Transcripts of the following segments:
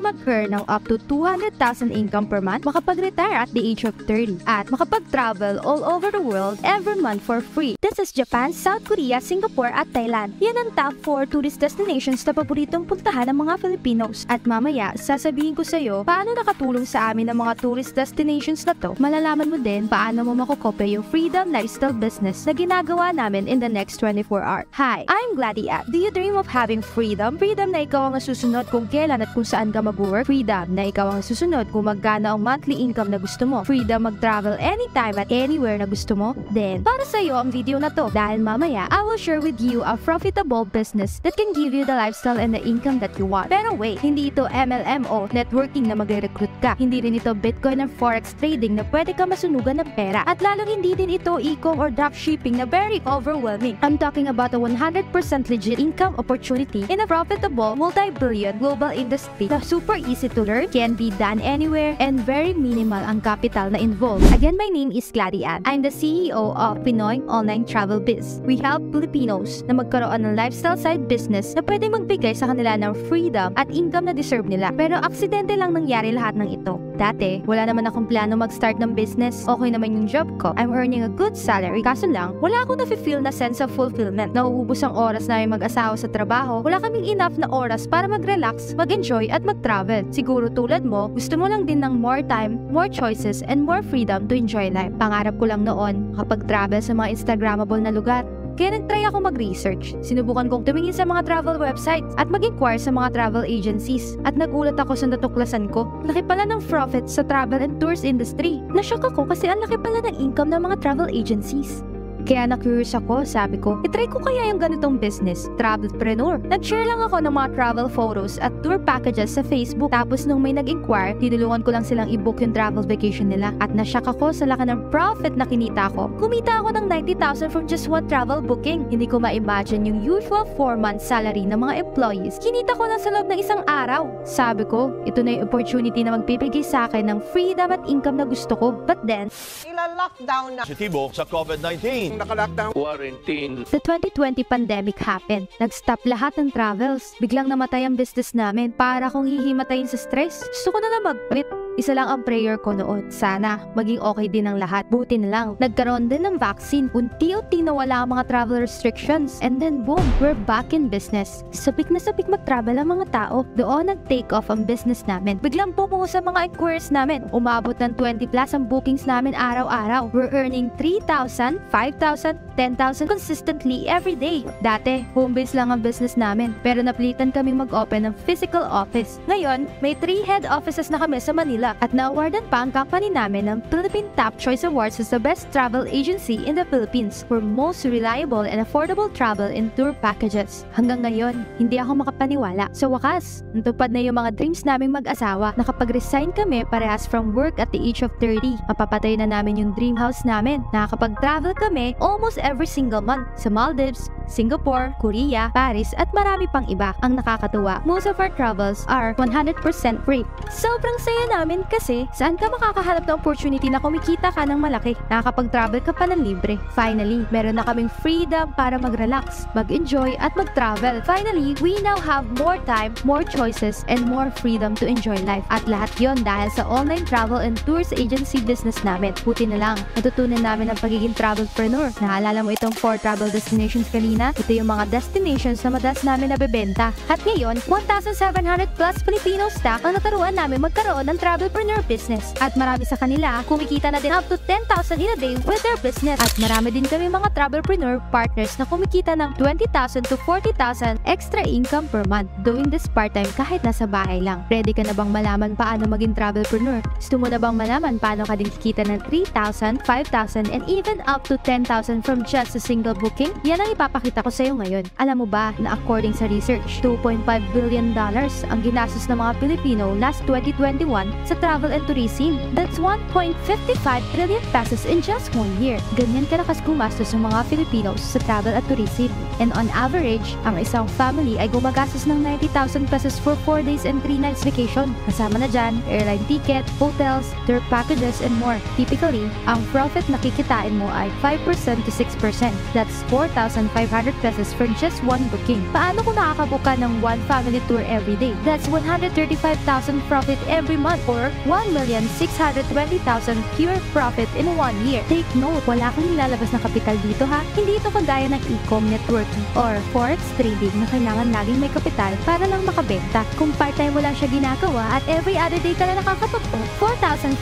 mag-earn ng up to 200,000 income per month, makapag-retire at the age of 30, at makapag-travel all over the world every month for free. This is Japan, South Korea, Singapore at Thailand. Yan ang top 4 tourist destinations na paboritong puntahan ng mga Filipinos. At mamaya, sasabihin ko sa iyo paano nakatulong sa amin ang mga tourist destinations na to. Malalaman mo din paano mo makokopya yung freedom lifestyle business na ginagawa namin in the next 24 hours. Hi, I'm Gladys. Do you dream of having freedom? Freedom na ikaw ang susunod kung kailan at kung saan ka mag-work. Freedom na ikaw ang susunod kung magkano ang monthly income na gusto mo. Freedom mag-travel anytime at anywhere na gusto mo. Then, para sa iyo ang video na to dahil mamaya, I will share with you a profitable business that can give you the lifestyle and the income that you want. Pero wait, hindi ito MLM o networking na magre-recruit ka. Hindi rin ito Bitcoin and Forex trading na pwede ka masunugan ng pera. At lalong hindi din ito e-com or dropshipping na very overwhelming. I'm talking about a 100% legit income opportunity in a profitable multi-billion global industry na super easy to learn, can be done anywhere, and very minimal ang capital na involved. Again, my name is Gladys. I'm the CEO of Pinoy Online Travel Biz. We help Filipinos na magkaroon ng lifestyle side business na pwede magbigay sa kanila ng freedom at income na deserve nila. Pero aksidente lang nangyari lahat ng ito. Dati, wala naman akong plano mag-start ng business. Okay naman yung job ko. I'm earning a good salary. Kaso lang, wala akong na-feel na sense of fulfillment. Nauubos ang oras namin mag-asawa sa trabaho. Wala kaming enough na oras para mag-relax, mag-enjoy at mag-travel. Siguro tulad mo, gusto mo lang din ng more time, more choices, and more freedom to enjoy life. Pangarap ko lang noon kapag travel sa mga Instagrammable na lugar. Kaya nag-try ako mag-research. Sinubukan kong tumingin sa mga travel websites at mag-inquire sa mga travel agencies. At nagulat ako sa natuklasan ko. Laki pala ng profit sa travel and tours industry. Nashock ako kasi ang laki pala ng income ng mga travel agencies. Kaya na-curious ako, sabi ko, itry ko kaya yung ganitong business, travelpreneur. Nag-share lang ako ng mga travel photos at tour packages sa Facebook. Tapos nung may nag-inquire, tinulungan ko lang silang i-book yung travel vacation nila. At nashock ako sa laki ng profit na kinita ko. Kumita ako ng 90,000 from just one travel booking. Hindi ko ma-imagine yung usual 4-month salary ng mga employees. Kinita ko lang sa loob ng isang araw. Sabi ko, ito na yung opportunity na magbibigay sa akin ng freedom at income na gusto ko. But then, ila-lockdown na positibo sa COVID-19. Naka-lockdown quarantine. The 2020 pandemic happened. Nag-stop lahat ng travels. Biglang namatay ang business namin. Para akong hihimatayin sa stress. Gusto ko na lang mag-quit. Isa lang ang prayer ko noon. Sana maging okay din ang lahat. Buti na lang. Nagkaroon din ng vaccine. Unti-unti nawala ang mga travel restrictions. And then boom, we're back in business. Sabik na sabik mag-travel ang mga tao. Doon nag-take off ang business namin. Biglang bumuho sa mga inquiries namin. Umabot ng 20 plus ang bookings namin araw-araw. We're earning 3,000, 5,000, 10,000 consistently every day. Dati, home-based lang ang business namin. Pero napilitan kaming mag-open ng physical office. Ngayon, may 3 head offices na kami sa Manila. At na-awardan pa ang company namin ng Philippine Top Choice Awards as the best travel agency in the Philippines for most reliable and affordable travel and tour packages. Hanggang ngayon, hindi ako makapaniwala. Sa wakas, natupad na yung mga dreams naming mag-asawa. Nakapag-resign kami parehas from work at the age of 30. Mapapatay na namin yung dream house namin. Nakakapag-travel kami almost every single month sa Maldives, Singapore, Korea, Paris at marami pang iba. Ang nakakatuwa, most of our travels are 100% free. Sobrang saya namin kasi saan ka makakahanap ng opportunity na kumikita ka ng malaki? Nakakapag-travel ka pa ng libre. Finally, meron na kaming freedom para mag-relax, mag-enjoy at mag-travel. Finally, we now have more time, more choices, and more freedom to enjoy life. At lahat yon dahil sa online travel and tours agency business namin. Buti na lang, natutunan namin ang pagiging travelpreneur. Naalala mo itong 4 travel destinations kanina? Ito yung mga destinations na madalas namin nabebenta. At ngayon, 1,700 plus Filipino staff ang naturuan namin magkaroon ng travelpreneur business. At marami sa kanila, kumikita na din up to 10,000 in a day with their business. At marami din kami mga travelpreneur partners na kumikita ng 20,000 to 40,000 extra income per month doing this part-time kahit nasa bahay lang. Ready ka na bang malaman paano maging travelpreneur? Gusto mo na bang malaman paano ka din kikita ng 3,000, 5,000, and even up to 10,000 from just a single booking? Yan ang ipapakita ko sa iyo ngayon. Alam mo ba na according sa research, $2.5 billion ang ginastos ng mga Pilipino last 2021 sa travel and tourism. That's 1.55 trillion pesos in just 1 year. Ganyan kalakas gumastos ng mga Filipinos sa travel at tourism. And on average, ang isang family ay gumagastos ng 90,000 pesos for 4 days and 3 nights vacation. Kasama na dyan, airline ticket, hotels, tour packages, and more. Typically, ang profit na kikitain mo ay 5% to 6%. That's 4,500 500 pesos for just one booking. Paano kung nakakabook ka ng one family tour every day? That's 135,000 profit every month or 1,620,000 pure profit in 1 year. Take note, wala kang nilalabas na kapital dito ha. Hindi ito kagaya ng e-com networking or forex trading na kailangan laging may kapital para lang makabenta. Kung part-time mo lang siya ginagawa at every other day ka na nakakapagpo, 4,500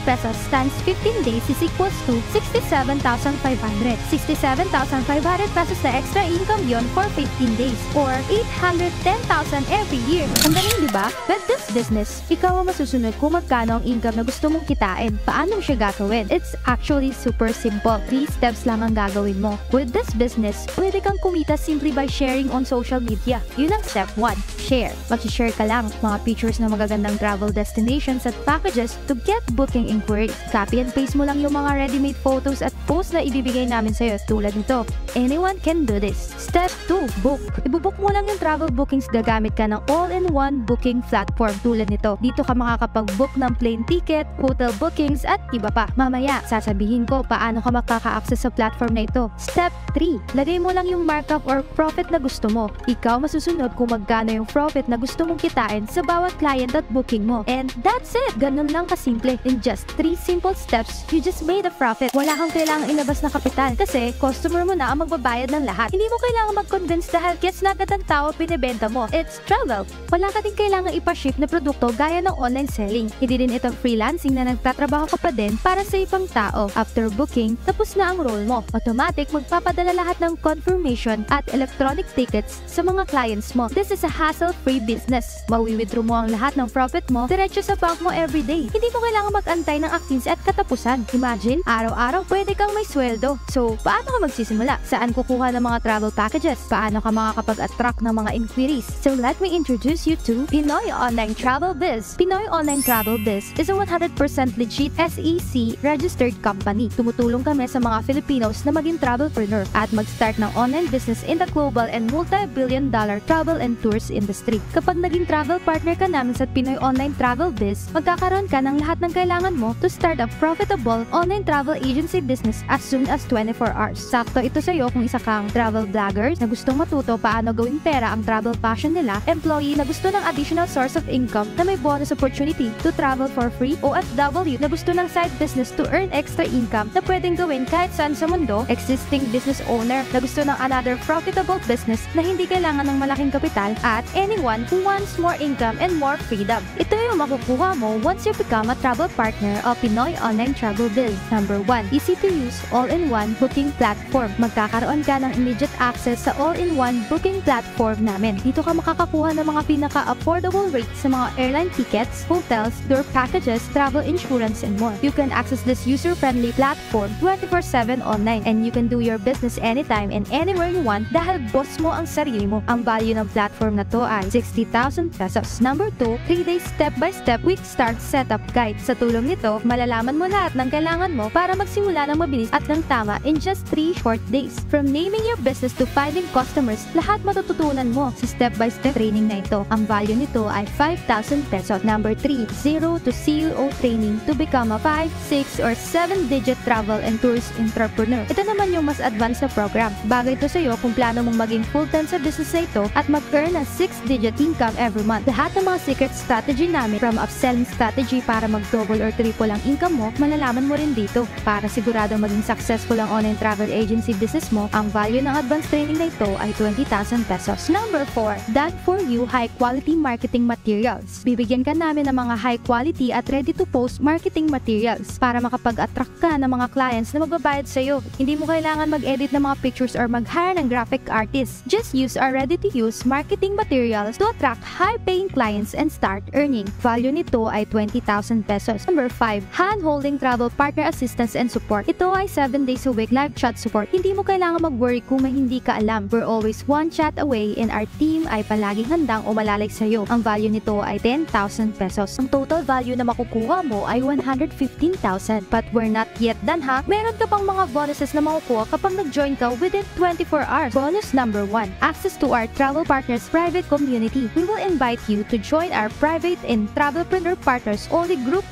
pesos times 15 days is equals to 67,500. 67,500 pesos na extra income yon for 15 days or 810,000 every year. Ang galing, di ba? With this business, ikaw ang masusunod kung magkano ang income na gusto mong kitain. Paano mo siya gagawin? It's actually super simple. 3 steps lang ang gagawin mo. With this business, pwede kang kumita simply by sharing on social media. Yun ang step 1. Share. Mag-share ka lang mga pictures na magagandang travel destinations at packages to get booking inquiries. Copy and paste mo lang yung mga ready-made photos at post na ibibigay namin sa'yo tulad nito. Anyone can do this. Step 2. Book. Ibubook mo lang yung travel bookings gagamit ka ng all-in-one booking platform tulad nito. Dito ka makakapag-book ng plane ticket, hotel bookings at iba pa. Mamaya, sasabihin ko paano ka makaka-access sa platform na ito. Step 3. Lagay mo lang yung markup or profit na gusto mo. Ikaw masusunod kung magkano yung profit na gusto mong kitain sa bawat client at booking mo. And that's it! Ganun lang kasimple. In just 3 simple steps, you just made a profit. Wala kang kailangang ilabas na kapital kasi customer mo na ang magbabayad ng lahat. Hindi mo kailangan mag-convince dahil gets na agad ang tao binibenta mo. It's travel. Wala ka din kailangang ipaship na produkto gaya ng online selling. Hindi din ito freelancing na nagtatrabaho ka pa din para sa ibang tao. After booking, tapos na ang role mo. Automatic magpapadala lahat ng confirmation at electronic tickets sa mga clients mo. This is a hassle-free business. Mawi-withdraw mo ang lahat ng profit mo diretso sa bank mo everyday. Hindi mo kailangan mag-antay ng activities at katapusan. Imagine, araw-araw pwede kang may sweldo. So, paano ka magsisimula? Saan kukuha ng mga travel packages? Paano ka makakapag-attract ng mga inquiries? So, let me introduce you to Pinoy Online Travel Biz. Pinoy Online Travel Biz is a 100% legit SEC registered company. Tumutulong kami sa mga Filipinos na maging travelpreneur at mag-start ng online business in the global and multi-billion-dollar travel and tours industry. Kapag naging travel partner ka namin sa Pinoy Online Travel Biz, magkakaroon ka ng lahat ng kailangan mo to start a profitable online travel agency business as soon as 24 hours. Sakto ito sa'yo kung isa kang travel vlogger na gustong matuto paano gawing pera ang travel passion nila, employee na gusto ng additional source of income na may bonus opportunity to travel for free, OFW na gusto ng side business to earn extra income na pwedeng gawin kahit saan sa mundo, existing business owner na gusto ng another profitable business na hindi kailangan ng malaking kapital, at anyone who wants more income and more freedom. Ito yung makukuha mo once you become a travel partner of Pinoy Online Travel Biz. Number 1. Easy to use all-in-one booking platform. Magkakaroon ka ng immediate access sa all-in-one booking platform namin. Dito ka makakakuha ng mga pinaka-affordable rates sa mga airline tickets, hotels, tour packages, travel insurance, and more. You can access this user-friendly platform 24/7 online and you can do your business anytime and anywhere you want dahil boss mo ang sarili mo. Ang value ng platform na to ay 60,000 pesos. Number 2, 3-day step-by-step quick start setup guide. Sa tulong nito, malalaman mo lahat ng kailangan mo para magsimula ng mabilis at ng tama in just 3 short days. From naming your business to finding customers, lahat matututunan mo sa step-by-step training na ito. Ang value nito ay 5,000 pesos. Number 3, 0 to CEO training to become a 5, 6, or 7-digit travel and tours entrepreneur. Ito naman yung mas advanced na program. Bagay ito sa'yo kung plano mong maging full-time sa business na ito at mag-earn ng 6-digit income every month. Lahat ng mga secret strategy namin, from upselling strategy para mag-double or triple ang income mo, malalaman mo rin dito. Para siguradong maging successful ang online travel agency business mo, ang value ng advanced training na ito ay 20,000 pesos. Number 4, done for you high-quality marketing materials. Bibigyan ka namin ng mga high-quality at ready-to-post marketing materials para makapag-attract ka ng mga clients na magbabayad sa'yo. Hindi mo kailangan mag-edit ng mga pictures or mag-hire ng graphic artists. Just use our ready-to-use marketing materials to attract high-paying clients and start earning. Value nito ay 20,000 pesos. Number 5, hand-holding travel partner assistance and support. Ito ay 7 days a week live chat support. Hindi mo kailangan mag-worry kung may hindi ka alam. We're always one chat away and our team ay palaging handang umalalay sa'yo. Ang value nito ay 10,000 pesos. Ang total value na makukuha mo ay 115,000. But we're not yet done ha. Meron ka pang mga bonuses na makukuha kapag nag-join ka within 24 hours. Bonus number 1, access to our travel partners private community. We will invite you to join our private in Travelpreneur Partners Only Group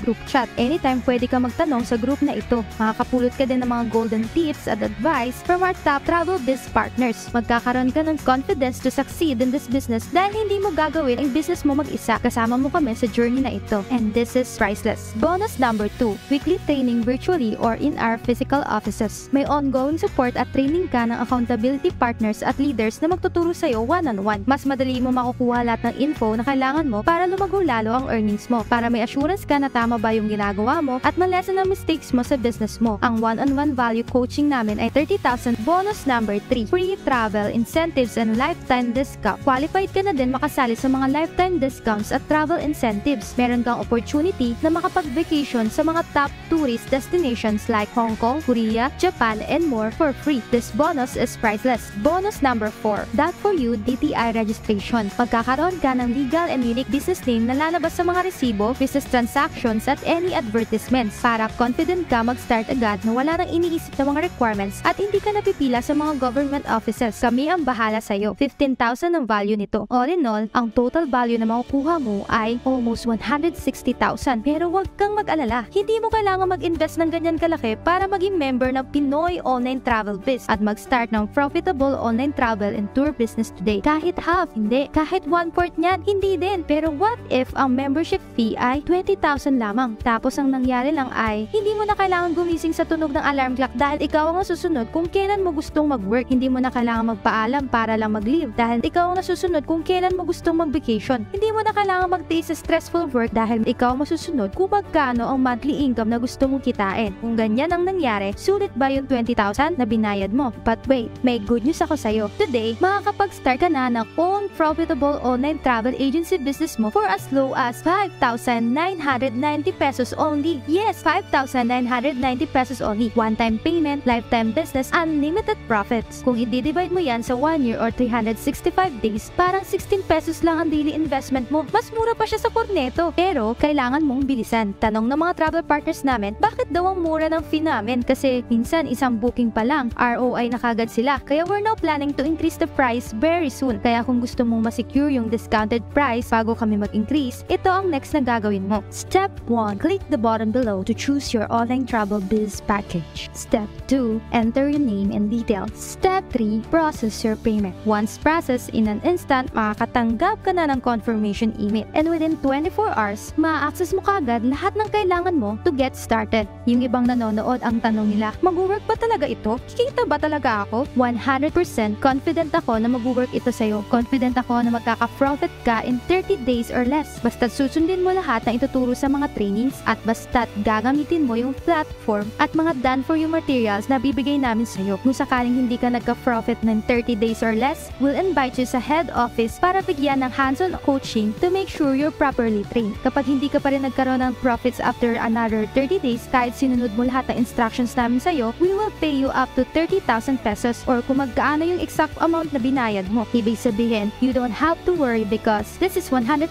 Group Chat. Anytime pwede ka magtanong sa group na ito. Makakapulot ka din ng mga golden tips at advice from our top travel biz partners. Magkakaroon ka ng confidence to succeed in this business dahil hindi mo gagawin ang business mo mag-isa. Kasama mo kami sa journey na ito. And this is priceless. Bonus number 2, weekly training virtually or in our physical offices. May ongoing support at training ka ng accountability partners at leaders na magtuturo sa'yo one-on-one. Mas madali mo makukuha lahat ng info na kailangan mo para lumago lalo ang earnings mo. Para may assurance ka na tama ba yung ginagawa mo at malesen ang mistakes mo sa business mo. Ang one-on-one value coaching namin ay 30,000. Bonus number 3, free travel incentives and lifetime discount. Qualified ka na din makasali sa mga lifetime discounts at travel incentives. Meron kang opportunity na makapag-vacation sa mga top tourist destinations like Hong Kong, Korea, Japan, and more for free. This bonus is priceless. Bonus number 4, that for you DTI registration. Magkakaroon ka ng legal and unique business name na lalabas sa mga resibo, business transactions at any advertisements para confident ka mag-start agad na wala nang iniisip na mga requirements at hindi ka napipila sa mga government offices. Kami ang bahala sa'yo. 15,000 ang value nito. All in all, ang total value na makukuha mo ay almost 160,000. Pero huwag kang mag-alala. Hindi mo kailangan mag-invest ng ganyan kalaki para maging member ng Pinoy Online Travel Biz at mag-start ng profitable online travel and tour business today. Kahit half, hindi. Kahit 1/4 niyan, hindi din. Pero what if ang membership fee ay 20,000 lamang? Tapos ang nangyari lang ay, hindi mo na kailangan gumising sa tunog ng alarm clock dahil ikaw ang susunod kung kailan mo gustong mag-work. Hindi mo na kailangan magpaalam para lang mag-leave dahil ikaw ang nasusunod kung kailan mo gustong mag-vacation. Hindi mo na kailangan magtiis sa stressful work dahil ikaw masusunod kung magkano ang monthly income na gusto mong kitain. Kung ganyan ang nangyari, sulit ba yung 20,000 na binayad mo? But wait, may good news ako sa'yo. Today, makakapag-start ka na ng own profitable online travel agency business mo for as low as 5,990 pesos only. Yes, 5,990 pesos only. One-time payment, lifetime business, unlimited profits. Kung i-divide mo yan sa 1 year or 365 days, parang 16 pesos lang ang daily investment mo. Mas mura pa siya sa Corneto. Pero, kailangan mong bilisan. Tanong ng mga travel partners namin, bakit daw ang mura ng fee namin? Kasi minsan isang booking pa lang, ROI na kagad sila. Kaya we're now planning to increase the price very soon. Kaya kung gusto mong ma-secure yung discounted price bago kami mag-increase, ito ang next na gagawin mo. Step 1, click the button below to choose your online travel biz package. Step 2, enter your name and details. Step 3, process your payment. Once processed, in an instant, makakatanggap ka na ng confirmation email. And within 24 hours, ma-access mo kagad lahat ng kailangan mo to get started. Yung ibang nanonood ang tanong nila, mag-work ba talaga ito? Kikita ba talaga ako? 100% confident ako na mag-work ito sa'yo. Confident ako na magkaka-profit ka in 30 days or less. Basta't susundin mo lahat na ituturo sa mga trainings at basta't gagamitin mo yung platform at mga done-for-you materials na bibigay namin sa'yo. Kung sakaling hindi ka nagka-profit ng 30 days or less, we'll invite you sa head office para bigyan ng hands-on coaching to make sure you're properly trained. Kapag hindi ka pa rin nagkaroon ng profits after another 30 days, kahit sinunod mo lahat ng instructions namin sa'yo, we will pay you up to 30,000 pesos or kung magkaano yung exact amount na binayad mo. Ibig sabihin, you don't have to worry because this is 100%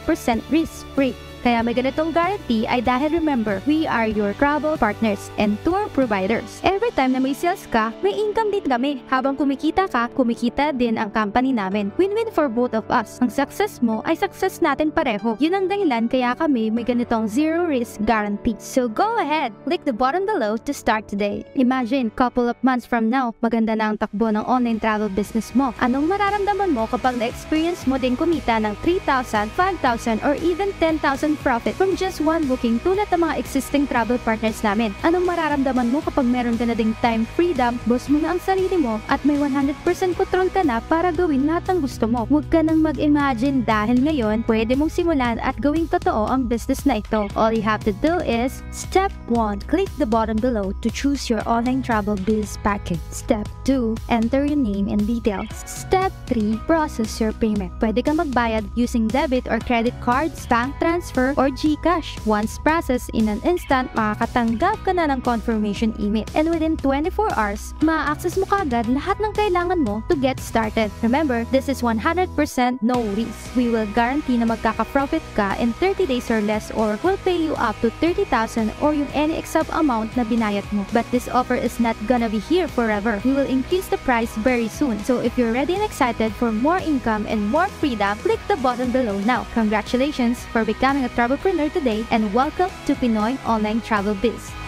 risk-free. Kaya may ganitong guarantee ay dahil remember, we are your travel partners and tour providers. Every time na may sales ka, may income din kami. Habang kumikita ka, kumikita din ang company namin. Win-win for both of us. Ang success mo ay success natin pareho. Yun ang dahilan kaya kami may ganitong zero risk guarantee. So go ahead, click the button below to start today. Imagine, couple of months from now, maganda na ang takbo ng online travel business mo. Anong mararamdaman mo kapag na-experience mo din kumita ng 3,000, 5,000, or even 10,000 profit from just one booking tulad ng mga existing travel partners namin? Anong mararamdaman mo kapag meron ka na ding time freedom, boss mo na ang sarili mo, at may 100% control ka na para gawin lahat ng gusto mo? Huwag ka nang mag-imagine dahil ngayon, pwede mong simulan at gawing totoo ang business na ito. All you have to do is, Step 1, click the button below to choose your online travel biz package. Step 2, enter your name and details. Step 3, process your payment. Pwede ka magbayad using debit or credit cards, bank transfer, transfer, or GCash. Once processed in an instant, makakatanggap ka na ng confirmation email. And within 24 hours, ma-access mo kagad lahat ng kailangan mo to get started. Remember, this is 100% no risk. We will guarantee na magkaka-profit ka in 30 days or less, or we'll pay you up to 30,000 or yung any exact amount na binayad mo. But this offer is not gonna be here forever. We will increase the price very soon. So if you're ready and excited for more income and more freedom, click the button below now. Congratulations for becoming a travelpreneur today, and welcome to Pinoy Online Travel Biz.